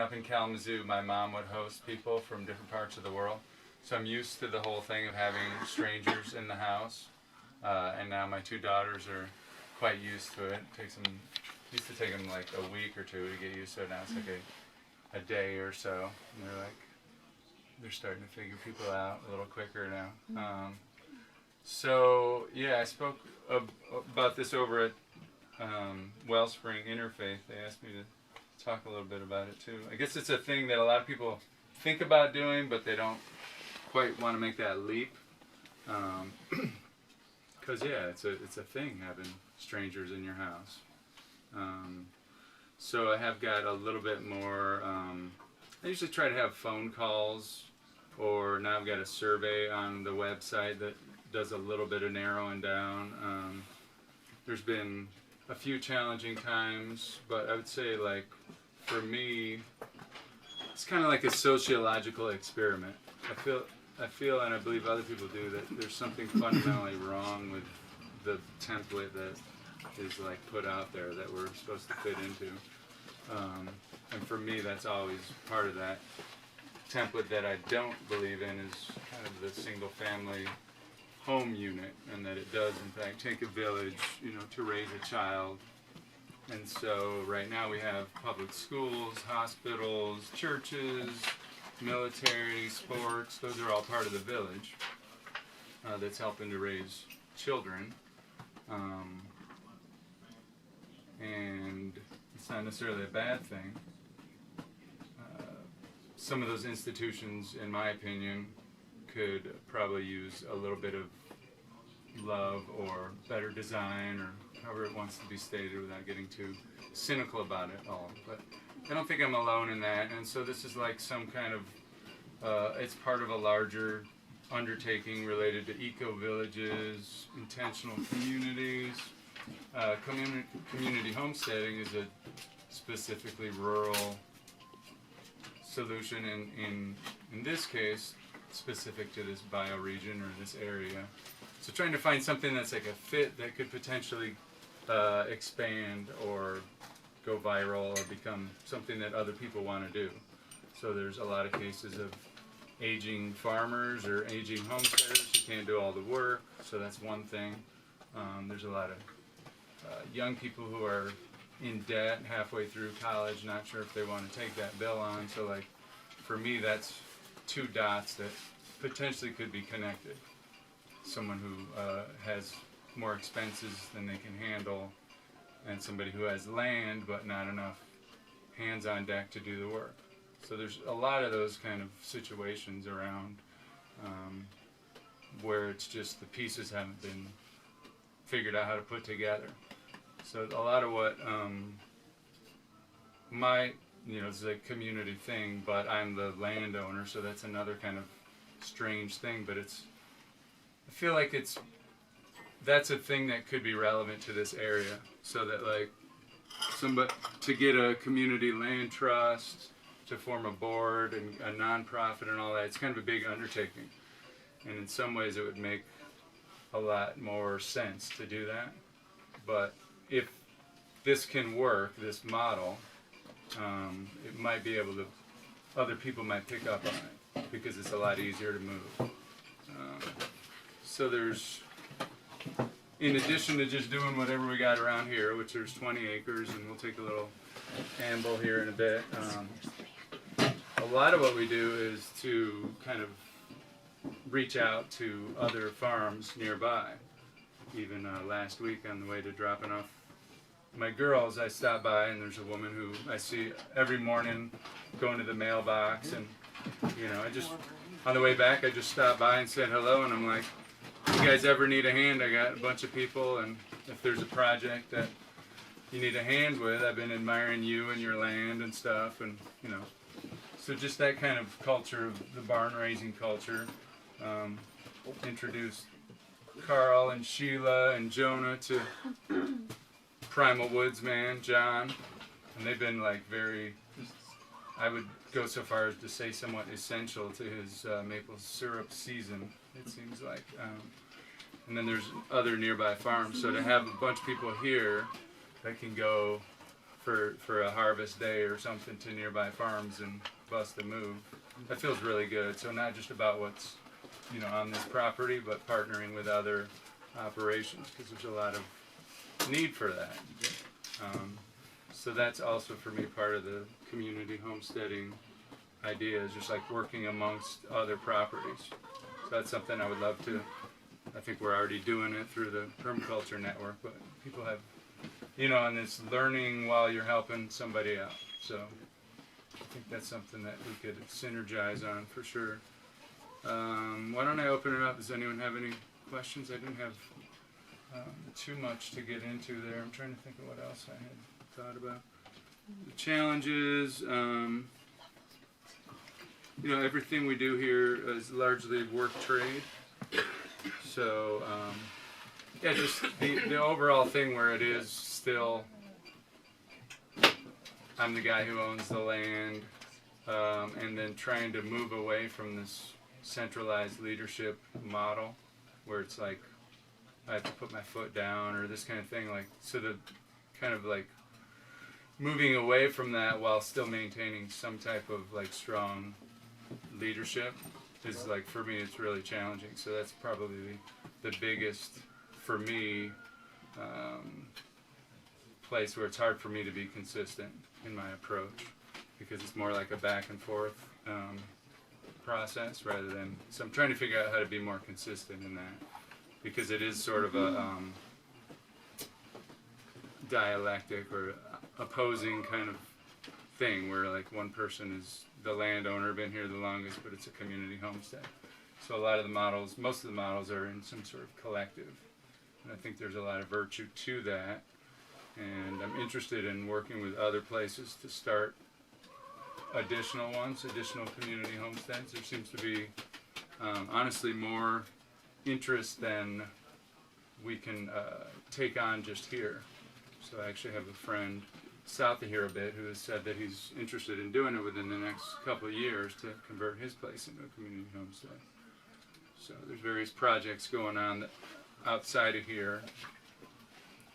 up in Kalamazoo, my mom would host people from different parts of the world. So I'm used to the whole thing of having strangers in the house. And now my two daughters are quite used to it. Used to take them like a week or two to get used to it. Now it's like a day or so. And they're starting to figure people out a little quicker now. So yeah, I spoke about this over at Wellspring Interfaith. They asked me to talk a little bit about it too. I guess it's a thing that a lot of people think about doing, but they don't quite want to make that leap. Because yeah, it's a thing, having strangers in your house. So I have got a little bit more. I usually try to have phone calls, or now I've got a survey on the website that does a little bit of narrowing down. There's been a few challenging times, but I would say, like, for me, it's kind of like a sociological experiment. I feel, and I believe other people do, that there's something fundamentally wrong with the template that is like put out there that we're supposed to fit into. And for me, that's always part of that template that I don't believe in, is kind of the single family home unit, and that it does in fact take a village, to raise a child. And so right now we have public schools, hospitals, churches, military, sports. Those are all part of the village that's helping to raise children. And it's not necessarily a bad thing. Some of those institutions, in my opinion, could probably use a little bit of love or better design, or however it wants to be stated without getting too cynical about it all. But I don't think I'm alone in that, and so this is like some kind of, it's part of a larger undertaking related to eco-villages, intentional communities. Community homesteading is a specifically rural solution, in this case, specific to this bioregion or this area. So trying to find something that's like a fit that could potentially expand or go viral or become something that other people want to do. So there's a lot of cases of aging farmers or aging homesteaders who can't do all the work, so that's one thing. There's a lot of young people who are in debt halfway through college, not sure if they want to take that bill on. So like, for me, that's two dots that potentially could be connected. Someone who has more expenses than they can handle, and somebody who has land but not enough hands on deck to do the work. So there's a lot of those kind of situations around where it's just the pieces haven't been figured out how to put together. So a lot of what it's a community thing, but I'm the landowner, so that's another kind of strange thing. But I feel like that's a thing that could be relevant to this area. So that like to get a community land trust, to form a board and a nonprofit and all that, it's kind of a big undertaking. And in some ways it would make a lot more sense to do that. But if this can work, this model, it might be able to, other people might pick up on it because it's a lot easier to move. So there's, in addition to just doing whatever we got around here, which there's 20 acres, and we'll take a little amble here in a bit, a lot of what we do is to kind of reach out to other farms nearby. Even last week on the way to dropping off my girls, I stopped by, and there's a woman who I see every morning going to the mailbox, and I just, on the way back, I just stopped by and said hello, and I'm like, if you guys ever need a hand, I got a bunch of people, and if there's a project that you need a hand with, I've been admiring you and your land and stuff, and so just that kind of culture of the barn raising culture. Introduced Carl and Sheila and Jonah to Primal Woods man, John, and they've been like very, I would go so far as to say somewhat essential to his maple syrup season, it seems like. And then there's other nearby farms, so to have a bunch of people here that can go for a harvest day or something to nearby farms and bust a move. That feels really good. So not just about what's, you know, on this property, but partnering with other operations, because there's a lot of need for that. So that's also for me part of the community homesteading idea, is just like working amongst other properties. So that's something I would love to. I think we're already doing it through the permaculture network, but people have, you know, and it's learning while you're helping somebody out. So I think that's something that we could synergize on for sure. Why don't I open it up? Does anyone have any questions? I didn't have too much to get into there. I'm trying to think of what else I had thought about. The challenges, you know, everything we do here is largely work trade. So, yeah, just the overall thing where it is still, I'm the guy who owns the land, and then trying to move away from this centralized leadership model where it's like I have to put my foot down or this kind of thing, like, so the kind of like moving away from that while still maintaining some type of like strong leadership is, like, for me it's really challenging. So that's probably the biggest for me place where it's hard for me to be consistent in my approach, because it's more like a back and forth process rather than, so I'm trying to figure out how to be more consistent in that, because it is sort of a dialectic or opposing kind of thing where like one person is the landowner, been here the longest, but it's a community homestead. So a lot of the models, most of the models are in some sort of collective, and I think there's a lot of virtue to that, and I'm interested in working with other places to start additional ones, additional community homesteads. There seems to be honestly more interest than we can take on just here. So I actually have a friend south of here a bit who has said that he's interested in doing it within the next couple of years to convert his place into a community homestead. So there's various projects going on that outside of here,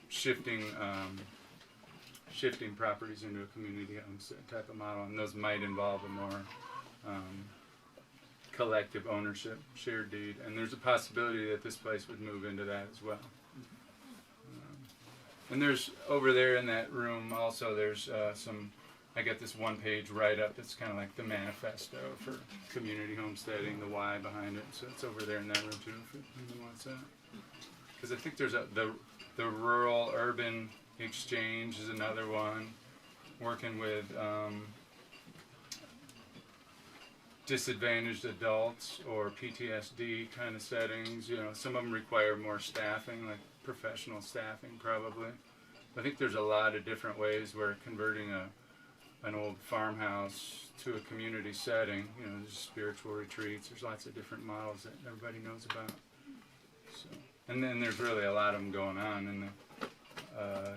shifting properties into a community homestead type of model, and those might involve a more collective ownership, shared deed, and there's a possibility that this place would move into that as well. And there's, over there in that room also, there's I got this one-page write-up that's kind of like the manifesto for community homesteading, the why behind it. So it's over there in that room too, if anyone wants that. Because I think there's the rural-urban exchange is another one, working with disadvantaged adults or PTSD kind of settings. You know, some of them require more staffing, like professional staffing probably. I think there's a lot of different ways where converting an old farmhouse to a community setting, you know, there's spiritual retreats, there's lots of different models that everybody knows about. So, and then there's really a lot of them going on in the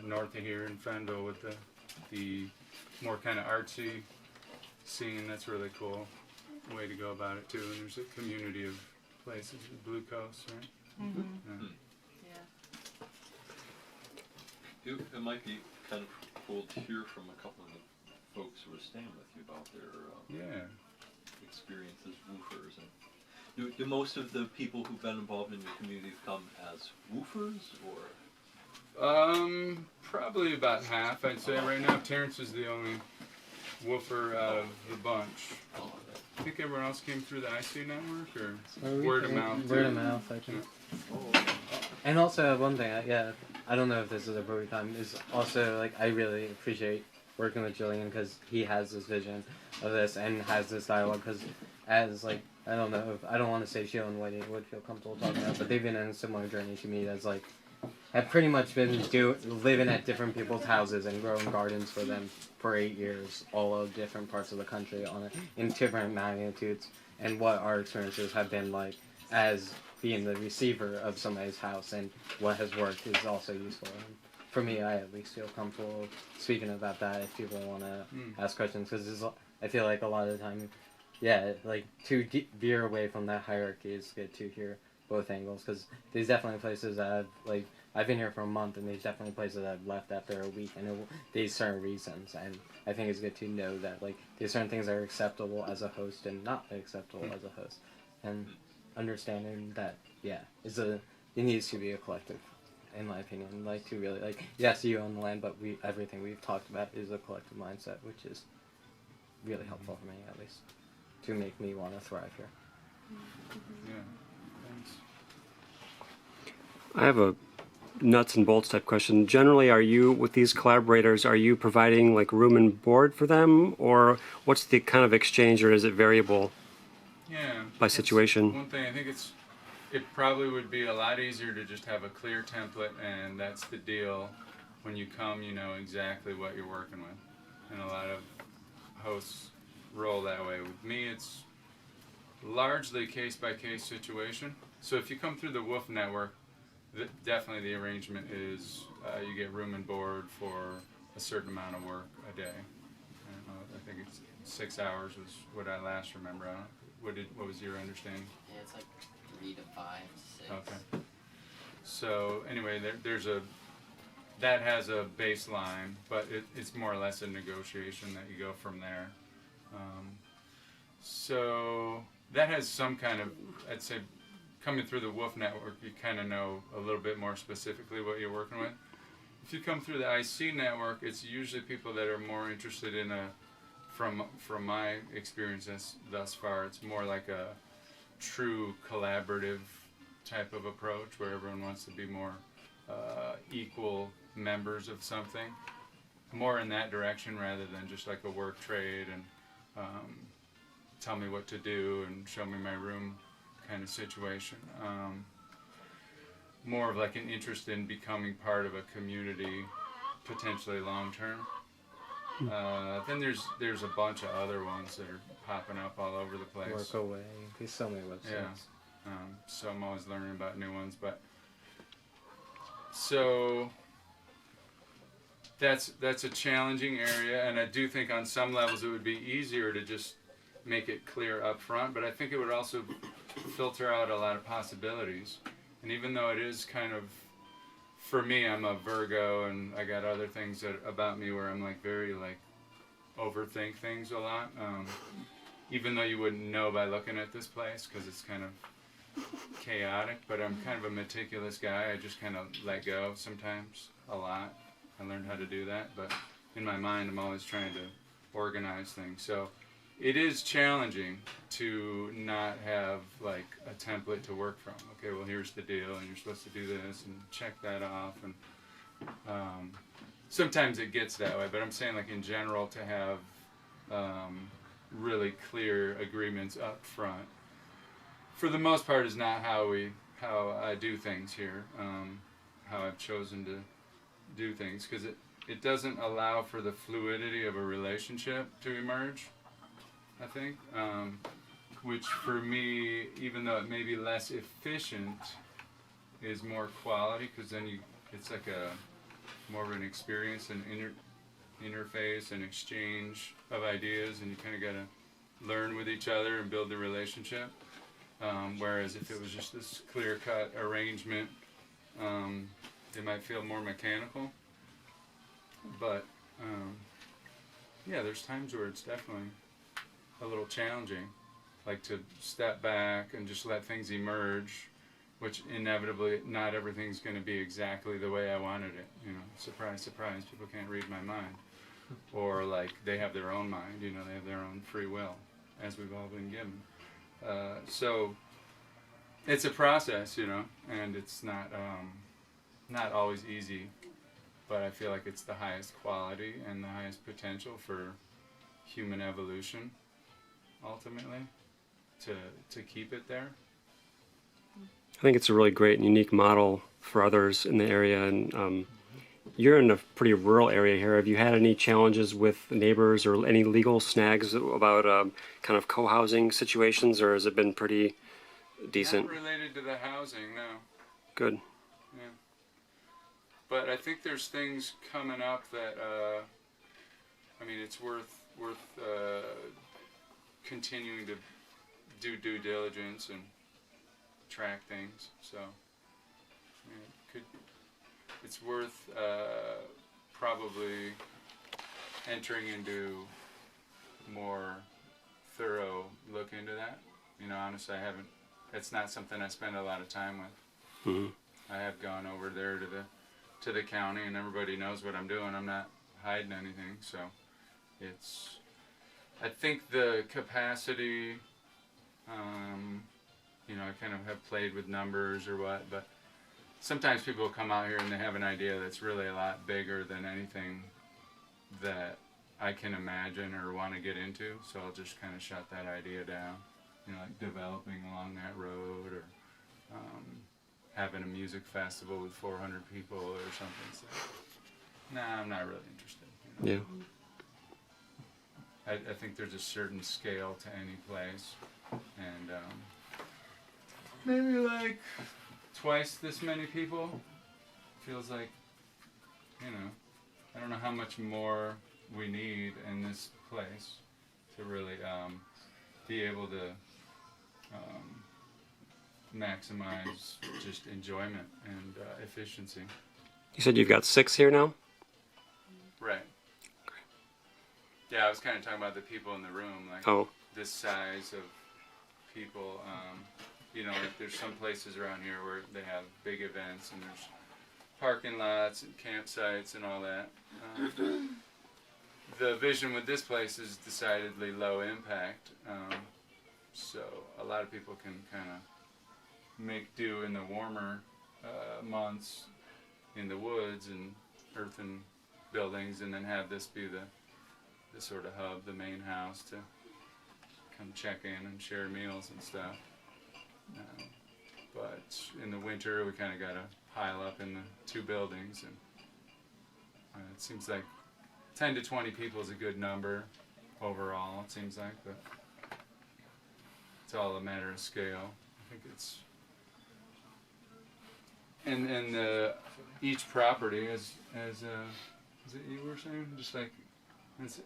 north of here in Fenville with the more kind of artsy scene. That's really cool way to go about it too. And there's a community of places, the Blue Coast, right? Mm-hmm. Yeah. It might be kind of cool to hear from a couple of the folks who are staying with you about their experience as woofers. And do most of the people who've been involved in your community come as woofers, or? Probably about half, I'd say right now. Terrence is the only woofer out of the bunch. I think everyone else came through the IC network, or word of mouth. Word of mouth, I think. And also one thing, I don't know if this is a appropriate time, is also like I really appreciate working with Julian because he has this vision of this and has this dialogue. Because as like I don't want to say Sheila and Whitey would feel comfortable talking about, but they've been in a similar journey to me as like have pretty much been living at different people's houses and growing gardens for them for 8 years, all of different parts of the country in different magnitudes, and what our experiences have been like as being the receiver of somebody's house, and what has worked is also useful. And for me, I at least feel comfortable speaking about that if people want to ask questions, because I feel like a lot of the time, like to veer away from that hierarchy is good to hear both angles, because there's definitely places that have like I've been here for a month, and there's definitely places that I've left after a week, and there's certain reasons. And I think it's good to know that like there's certain things that are acceptable as a host and not acceptable as a host, and understanding that it needs to be a collective, in my opinion. Like to really like yes, you own the land, but everything we've talked about is a collective mindset, which is really helpful for me at least to make me want to thrive here. Yeah. Thanks. I have a nuts and bolts type question. Generally, are you, with these collaborators, are you providing like room and board for them, or what's the kind of exchange, or is it variable Yeah. by situation? One thing, I think it probably would be a lot easier to just have a clear template, and that's the deal. When you come, you know exactly what you're working with. And a lot of hosts roll that way. With me, it's largely case-by-case situation. So if you come through the Wolf Network, definitely the arrangement is you get room and board for a certain amount of work a day. I think it's 6 hours was what I last remember. What was your understanding? Yeah, it's like 3 to 5 to 6. Okay. So anyway, that has a baseline, but it's more or less a negotiation that you go from there. So that has some kind of, I'd say, coming through the Wolf Network, you kind of know a little bit more specifically what you're working with. If you come through the IC Network, it's usually people that are more interested in from my experiences thus far, it's more like a true collaborative type of approach where everyone wants to be more equal members of something, more in that direction rather than just like a work trade and tell me what to do and show me my room kind of situation. More of like an interest in becoming part of a community, potentially long term. Then there's a bunch of other ones that are popping up all over the place. Work away. There's so many websites. Yeah. So I'm always learning about new ones, but so that's a challenging area, and I do think on some levels it would be easier to just make it clear up front, but I think it would also filter out a lot of possibilities. And even though it is kind of, for me, I'm a Virgo, and I got other things about me where I'm like very like overthink things a lot. Even though you wouldn't know by looking at this place because it's kind of chaotic, but I'm kind of a meticulous guy. I just kind of let go sometimes a lot. I learned how to do that, but in my mind I'm always trying to organize things. So it is challenging to not have like a template to work from. Okay, well here's the deal, and you're supposed to do this and check that off, and sometimes it gets that way, but I'm saying like in general to have really clear agreements up front for the most part is not how I do things here, how I've chosen to do things, because it doesn't allow for the fluidity of a relationship to emerge, I think, which for me, even though it may be less efficient, is more quality, because then it's like more of an experience and interface and exchange of ideas, and you kind of got to learn with each other and build the relationship. Whereas if it was just this clear-cut arrangement, it might feel more mechanical. But yeah, there's times where it's definitely a little challenging, like to step back and just let things emerge, which inevitably not everything's going to be exactly the way I wanted it. You know, surprise, surprise, people can't read my mind. Or like they have their own mind, you know, they have their own free will, as we've all been given. So it's a process, you know, and it's not always easy, but I feel like it's the highest quality and the highest potential for human evolution, ultimately, to keep it there. I think it's a really great and unique model for others in the area, and you're in a pretty rural area here. Have you had any challenges with neighbors or any legal snags about kind of co-housing situations, or has it been pretty decent? Not related to the housing, no. Good. Yeah. But I think there's things coming up that, I mean, it's worth continuing to do due diligence and track things. So, yeah, it's worth probably entering into more thorough look into that. You know, honestly, I haven't. It's not something I spend a lot of time with. Mm-hmm. I have gone over there to the county, and everybody knows what I'm doing. I'm not hiding anything, so it's. I think the capacity. You know, I kind of have played with numbers or what, but sometimes people come out here and they have an idea that's really a lot bigger than anything that I can imagine or want to get into, so I'll just kind of shut that idea down. You know, like developing along that road, or having a music festival with 400 people or something. So, nah, I'm not really interested. You know? Yeah. I think there's a certain scale to any place, and maybe like twice this many people feels like, you know, I don't know how much more we need in this place to really be able to maximize just enjoyment and efficiency. You said you've got 6 here now? Right. Yeah, I was kind of talking about the people in the room, like this size of people. You know, like there's some places around here where they have big events and there's parking lots and campsites and all that. The vision with this place is decidedly low impact, so a lot of people can kind of make do in the warmer months in the woods and earthen buildings, and then have this be the sort of hub, the main house to come check in and share meals and stuff. But in the winter, we kind of got to pile up in the 2 buildings, and it seems like 10 to 20 people is a good number overall, it seems like, but it's all a matter of scale. I think it's... And each property, as is it you were saying? Just like,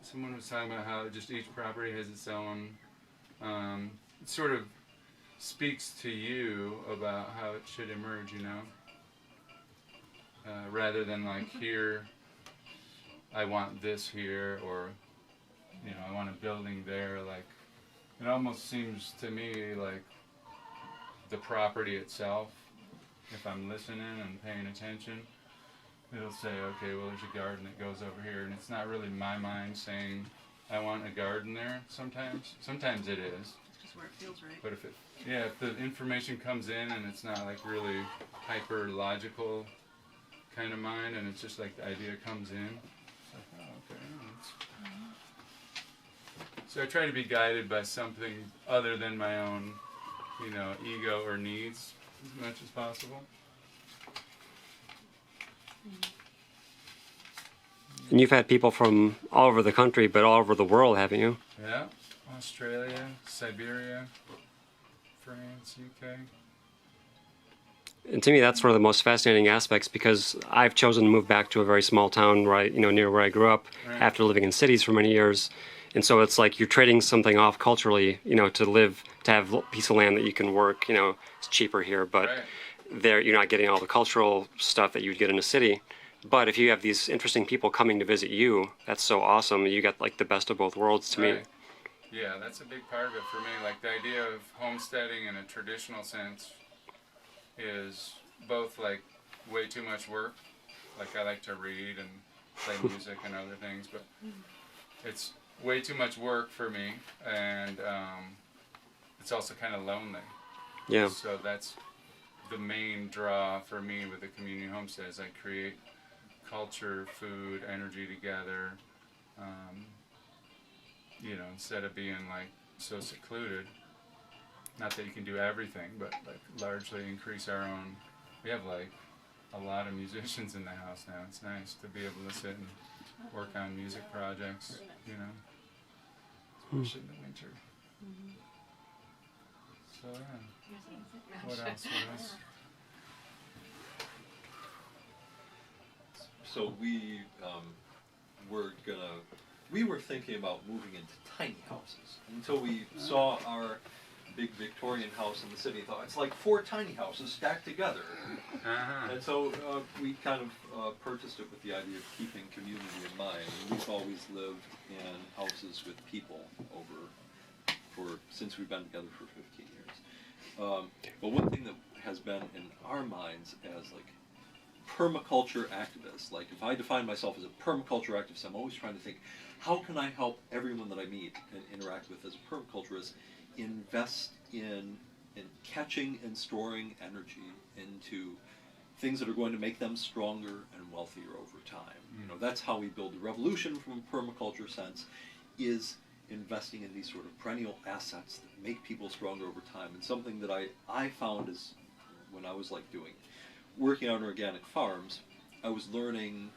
someone was talking about how just each property has its own, it sort of speaks to you about how it should emerge, you know? Rather than like here, I want this here, or, you know, I want a building there. Like, it almost seems to me like the property itself, if I'm listening and paying attention, it'll say, okay, well, there's a garden that goes over here, and it's not really my mind saying I want a garden there. Sometimes it is. It's just where it feels right. But if the information comes in and it's not like really hyper logical kind of mind, and it's just like the idea comes in, it's like, oh, okay. So I try to be guided by something other than my own, you know, ego or needs as much as possible. And you've had people from all over the country, but all over the world, haven't you? Yeah, Australia, Siberia, France, UK. And to me, that's one of the most fascinating aspects, because I've chosen to move back to a very small town, right, you know, near where I grew up, Right. after living in cities for many years. And so it's like you're trading something off culturally, you know, to have a piece of land that you can work. You know, it's cheaper here, but Right. there you're not getting all the cultural stuff that you'd get in a city. But if you have these interesting people coming to visit you, that's so awesome. You get like the best of both worlds to me. Right. Yeah, that's a big part of it for me. Like the idea of homesteading in a traditional sense is both like way too much work. Like I like to read and play music and other things, but it's way too much work for me, and it's also kind of lonely. Yeah. So that's the main draw for me with the community homestead, is I create culture, food, energy together. You know, instead of being like so secluded. Not that you can do everything, but like largely increase our own. We have like a lot of musicians in the house now. It's nice to be able to sit and work on music projects, you know, especially in the winter. So yeah. What else? So we were thinking about moving into tiny houses until we saw our big Victorian house in the city and thought, it's like 4 tiny houses stacked together. And so we kind of purchased it with the idea of keeping community in mind. And we've always lived in houses with people since we've been together for 15 years. But one thing that has been in our minds as like permaculture activists, like if I define myself as a permaculture activist, I'm always trying to think, how can I help everyone that I meet and interact with as a permaculturist invest in catching and storing energy into things that are going to make them stronger and wealthier over time. You know, that's how we build the revolution from a permaculture sense, is investing in these sort of perennial assets that make people stronger over time. And something that I found is when I was like working on organic farms, I was learning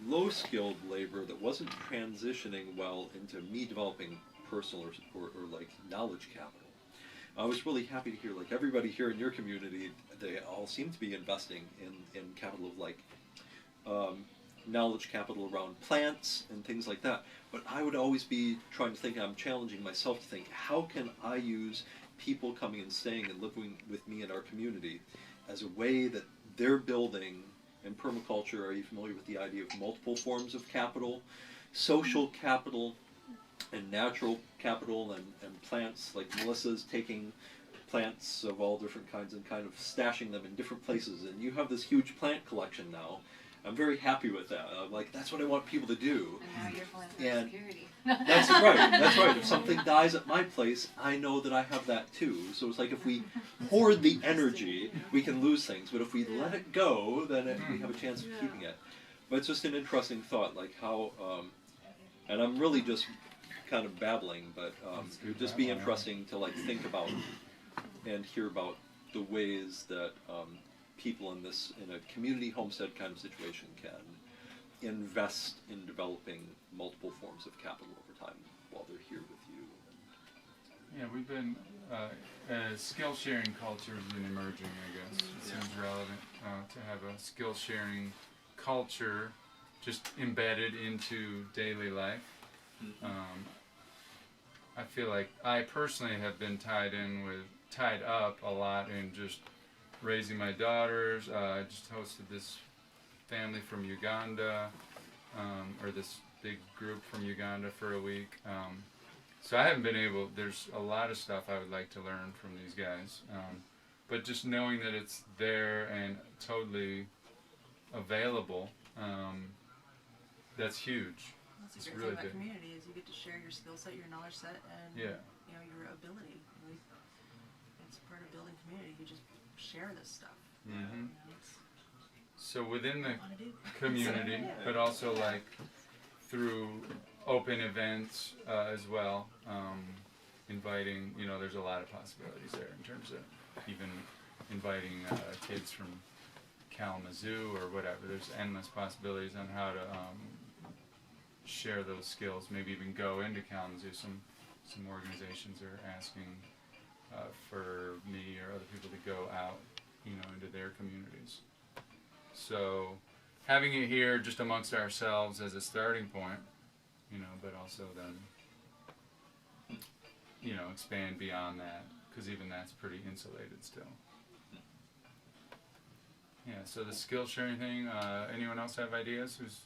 low-skilled labor that wasn't transitioning well into me developing personal or like knowledge capital. I was really happy to hear like everybody here in your community, they all seem to be investing in capital of like knowledge capital around plants and things like that. But I would always be trying to think, I'm challenging myself to think, how can I use people coming and staying and living with me in our community as a way that they're building in permaculture? Are you familiar with the idea of multiple forms of capital? Social capital and natural capital, and plants, like Melissa's taking plants of all different kinds and kind of stashing them in different places, and you have this huge plant collection now. I'm very happy with that. I'm like, that's what I want people to do. And now you're playing for And security. that's right, that's right. If something dies at my place, I know that I have that too. So it's like if we hoard the energy, we can lose things. But if we let it go, then we have a chance of keeping it. But it's just an interesting thought, like how, and I'm really just kind of babbling, but it would just be interesting to like think about and hear about the ways that people in a community homestead kind of situation can invest in developing multiple forms of capital over time while they're here with you. Yeah, we've been, skill sharing culture has been emerging, I guess. It seems relevant to have a skill sharing culture just embedded into daily life. I feel like I personally have been tied up a lot in just raising my daughters. I just hosted this family from Uganda, or this big group from Uganda for a week. So I haven't been able, there's a lot of stuff I would like to learn from these guys. But just knowing that it's there and totally available, that's huge. That's It's a great really thing about big. community is you get to share your skill set, your knowledge set, and Yeah. you know your ability. It's part of building community. You just share this stuff. Mm-hmm. You know, it's So within the what I wanna do. community, but also like through open events as well, inviting, there's a lot of possibilities there in terms of even inviting kids from Kalamazoo or whatever. There's endless possibilities on how to share those skills, maybe even go into Kalamazoo. Some organizations are asking for me or other people to go out, into their communities. So having it here just amongst ourselves as a starting point, but also then, expand beyond that, because even that's pretty insulated still. Yeah, so the skill sharing thing, anyone else have ideas who's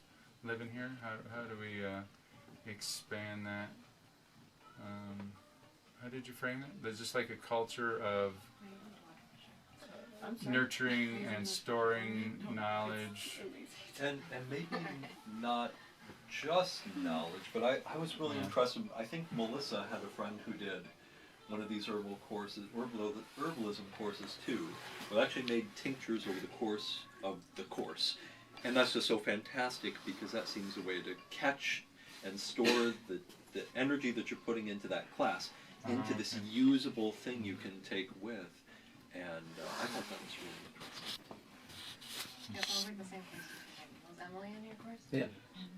living here? How do we expand that? How did you frame it? There's just like a culture of nurturing and storing knowledge. And maybe not just knowledge, but I was really interested. I think Melissa had a friend who did one of these herbalism courses too, but actually made tinctures over the course of the course. And that's just so fantastic, because that seems a way to catch and store the energy that you're putting into that class into this usable thing you can take with. And I thought that was really interesting. Yeah, well, we're the same place. Was Emily in your course? Yeah.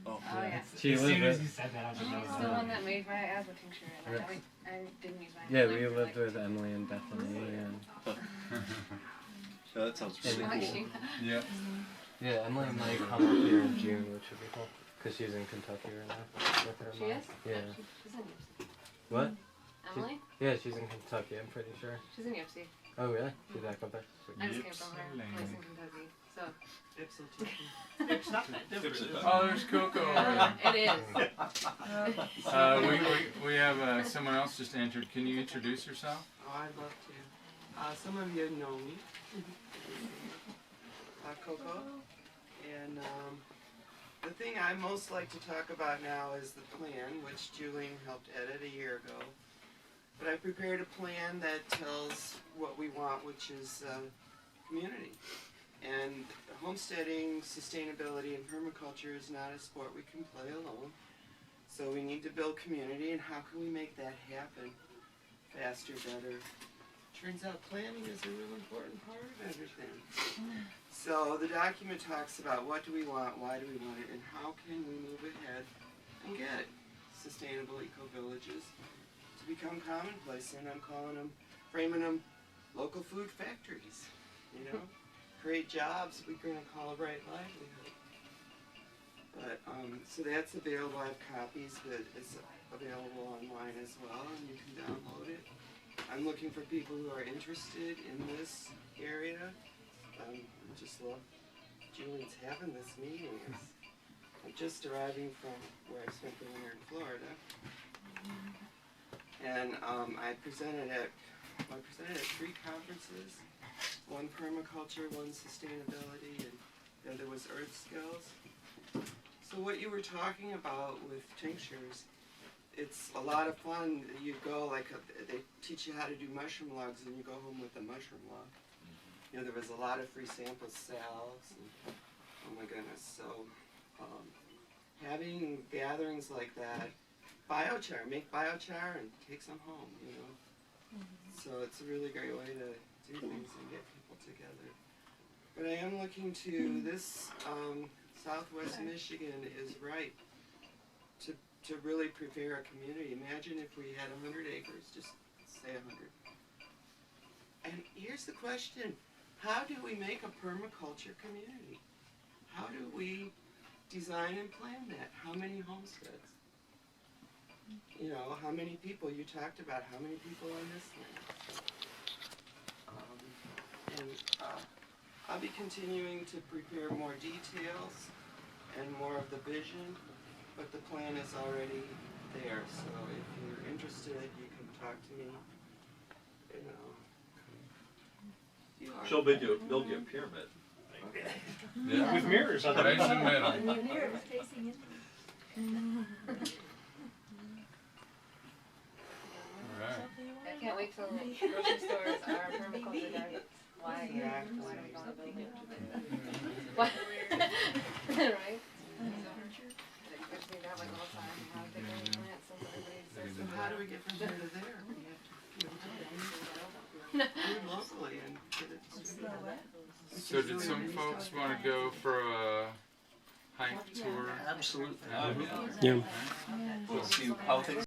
Oh, Yeah. She As lived soon as with, you said that, I was She's like, the one that made my asthma tincture, and I didn't use mine. yeah, we lived with Emily and Bethany, and that sounds really Like cool. she, Yeah. yeah, Emily might come up here in June, which would be cool, because she's in Kentucky right now with her she mom. is? Yeah. She's in yours. What? Emily? Yeah, she's in Kentucky, I'm pretty sure. She's in UFC. Oh, really? She's back up there? I just came from her place in Kentucky. So. It's not that different. Oh, there's Coco over there. It is. We have someone else just entered. Can you introduce yourself? Oh, I'd love to. Some of you know me. Coco. And the thing I most like to talk about now is the plan, which Julian helped edit a year ago. But I prepared a plan that tells what we want, which is community. And homesteading, sustainability, and permaculture is not a sport we can play alone. So we need to build community, and how can we make that happen faster, better? Turns out planning is a real important part of everything. So the document talks about what do we want, why do we want it, and how can we move ahead and get it. Sustainable eco-villages to become commonplace, and I'm calling them, framing them, local food factories, you know? Create jobs we're going to call a right livelihood. But, so that's available. I have copies, but it's available online as well, and you can download it. I'm looking for people who are interested in this area. I just love Julian's having this meeting. I'm just arriving from where I spent the winter in Florida. And I presented at 3 conferences. One permaculture, one sustainability, and the other was earth skills. So what you were talking about with tinctures, it's a lot of fun. You go, they teach you how to do mushroom logs, and you go home with a mushroom log. You know, there was a lot of free sample salves, and, oh my goodness. So having gatherings like that, biochar, make biochar and take some home, you know. So it's a really great way to do things and get people together. But I am looking to this, Southwest Michigan is ripe to really prepare a community. Imagine if we had 100 acres, just say 100. And here's the question, how do we make a permaculture community? How do we design and plan that? How many homesteads? You know, how many people? You talked about how many people on this land. I'll be continuing to prepare more details and more of the vision, but the plan is already there. So if you're interested, you can talk to me. You know, She'll build you a pyramid. okay. Yeah. With mirrors on the Right in the middle. Mirrors facing in. Alright. I can't wait till grocery stores are permaculture gardens. Why? Why do we want to build it? What? Right? We just need to have like a little sign, how to pick any plants, so everybody says. So how do we get from here to there? We have to do it locally and get it distributed. So did some folks want to go for a hike tour? Absolutely. Yeah. We'll see how things